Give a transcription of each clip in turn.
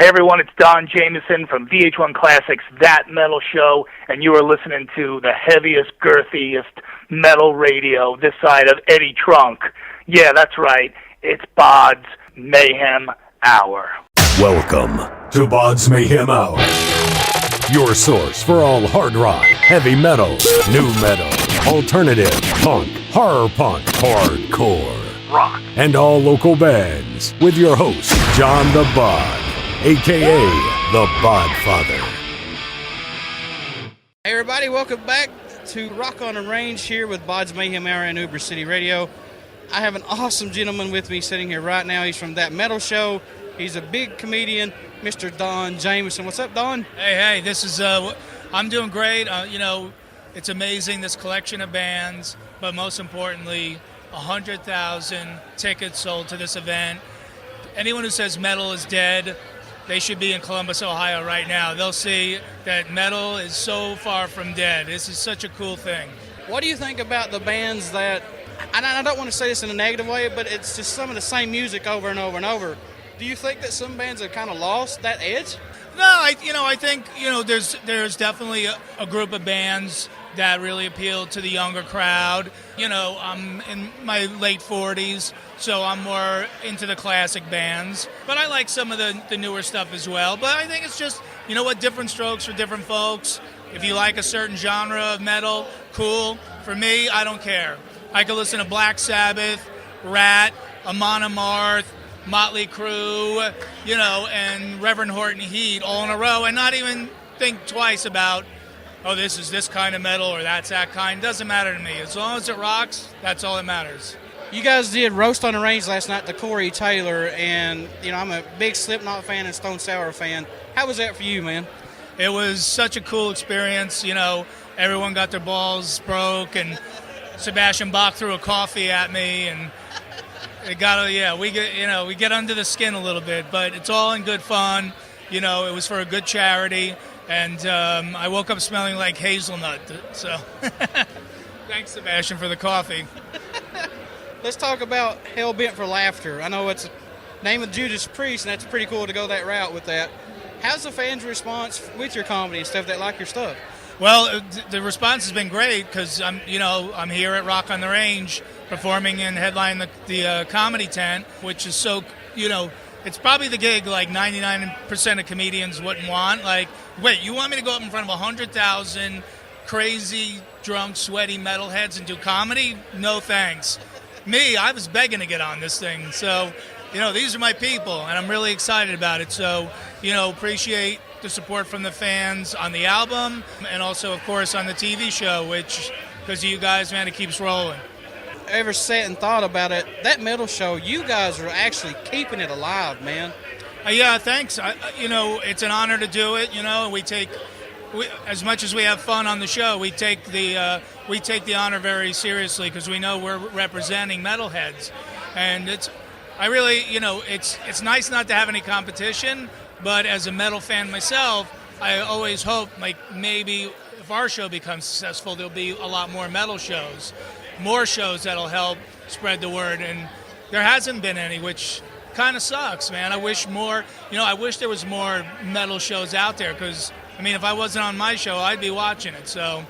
Hey everyone, it's Don Jamieson from VH1 Classics, That Metal Show, and you are listening to the heaviest, girthiest metal radio this side of Eddie Trunk. Yeah, that's right, it's BODS Mayhem Hour. Welcome to BODS Mayhem Hour, your source for all hard rock, heavy metal, new metal, alternative, punk, horror punk, hardcore, rock, and all local bands, with your host, John the Bod, a.k.a. the Bodfather. Hey everybody, welcome back to Rock on the Range here with BODS Mayhem Hour and Uber City Radio. I have an awesome gentleman with me sitting here right now. He's from That Metal Show. He's a big comedian, Mr. Don Jamieson. What's up, Don? Hey, this is, I'm doing great. It's amazing, this collection of bands, but most importantly, 100,000 tickets sold to this event. Anyone who says metal is dead, they should be in Columbus, Ohio right now. They'll see that metal is so far from dead. This is such a cool thing. What do you think about the bands that, and I don't want to say this in a negative way, but it's just some of the same music over and over and over. Do you think that some bands have kind of lost that edge? No, I think there's definitely a group of bands that really appeal to the younger crowd. I'm in my late 40s, so I'm more into the classic bands. But I like some of the newer stuff as well. But I think it's just, different strokes for different folks. If you like a certain genre of metal, cool. For me, I don't care. I could listen to Black Sabbath, Rat, Amon Amarth, Motley Crue, and Reverend Horton Heat all in a row and not even think twice about, oh, this is this kind of metal or that's that kind. Doesn't matter to me. As long as it rocks, that's all that matters. You guys did Roast on the Range last night to Corey Taylor, and, I'm a big Slipknot fan and Stone Sour fan. How was that for you, man? It was such a cool experience. Everyone got their balls broke, and Sebastian Bach threw a coffee at me, and we get under the skin a little bit, but it's all in good fun. It was for a good charity, and I woke up smelling like hazelnut. So, thanks, Sebastian, for the coffee. Let's talk about Hell Bent for Laughter. I know it's the name of Judas Priest, and that's pretty cool to go that route with that. How's the fans' response with your comedy and stuff that like your stuff? Well, the response has been great because I'm here at Rock on the Range performing and headlining the comedy tent, which is so, it's probably the gig like 99% of comedians wouldn't want. Like, wait, you want me to go up in front of 100,000 crazy, drunk, sweaty metalheads and do comedy? No thanks. Me, I was begging to get on this thing. So, these are my people, and I'm really excited about it. So, appreciate the support from the fans on the album and also, of course, on the TV show, which, because of you guys, man, it keeps rolling. Ever sat and thought about it, That Metal Show, you guys are actually keeping it alive, man. Yeah, thanks. It's an honor to do it. We as much as we have fun on the show, we take the honor very seriously because we know we're representing metalheads, and it's nice not to have any competition. But as a metal fan myself, I always hope, maybe if our show becomes successful, there'll be a lot more metal shows, more shows that'll help spread the word. And there hasn't been any, which kind of sucks, man. I wish there was more metal shows out there because, if I wasn't on my show, I'd be watching it. So,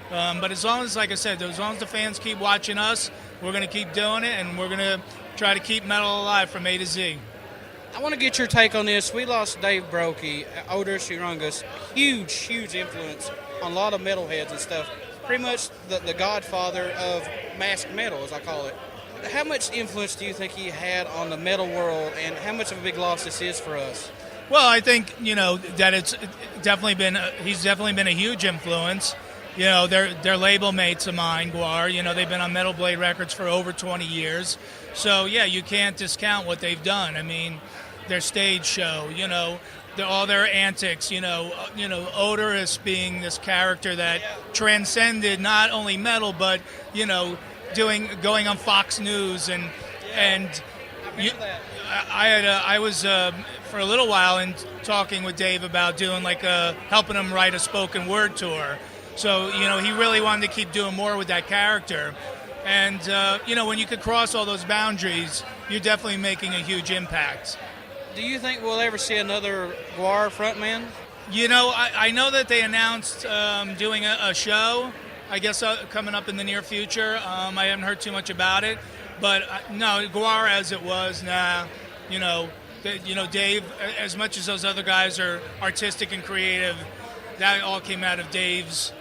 but as long as, like I said, as long as the fans keep watching us, we're going to keep doing it, and we're going to try to keep metal alive from A to Z. I want to get your take on this. We lost Dave Brokey, Otis Urungus, huge influence on a lot of metalheads and stuff. Pretty much the godfather of masked metal, as I call it. How much influence do you think he had on the metal world, and how much of a big loss this is for us? Well, I think, that he's definitely been a huge influence. They're label mates of mine, Guar. They've been on Metal Blade Records for over 20 years. So, yeah, you can't discount what they've done. Their stage show, all their antics, Odorous being this character that transcended not only metal, but, going on Fox News and I was for a little while and talking with Dave about doing helping him write a spoken word tour. So, he really wanted to keep doing more with that character. And, when you could cross all those boundaries, you're definitely making a huge impact. Do you think we'll ever see another GWAR frontman? You know, I know that they announced doing a show, I guess coming up in the near future. I haven't heard too much about it. But, no, GWAR as it was, nah. You know, Dave, as much as those other guys are artistic and creative, that all came out of Dave's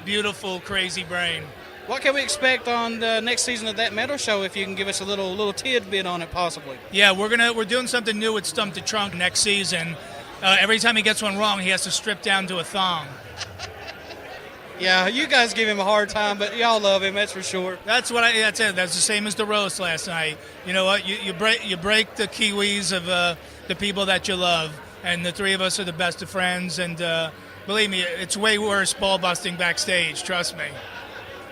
beautiful, crazy brain. What can we expect on the next season of That Metal Show, if you can give us a little tidbit on it, possibly? Yeah, we're doing something new with Stump the Trunk next season. Every time he gets one wrong, he has to strip down to a thong. Yeah, you guys give him a hard time, but y'all love him, that's for sure. That's it. That's the same as the roast last night. You know what? You break the kiwis of the people that you love, and the three of us are the best of friends. And believe me, it's way worse ball busting backstage. Trust me.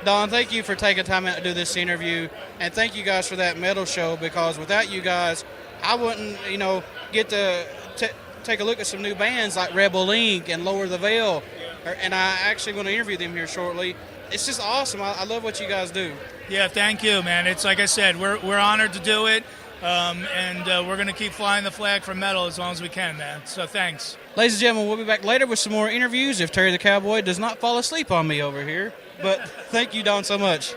Don, thank you for taking time out to do this interview, and thank you guys for That Metal Show, because without you guys, I wouldn't, get to take a look at some new bands like Rebel Inc. and Lower the Veil, and I actually want to interview them here shortly. It's just awesome. I love what you guys do. Yeah, thank you, man. It's like I said, we're honored to do it, and we're going to keep flying the flag for metal as long as we can, man. So thanks. Ladies and gentlemen, we'll be back later with some more interviews if Terry the Cowboy does not fall asleep on me over here. But thank you, Don, so much.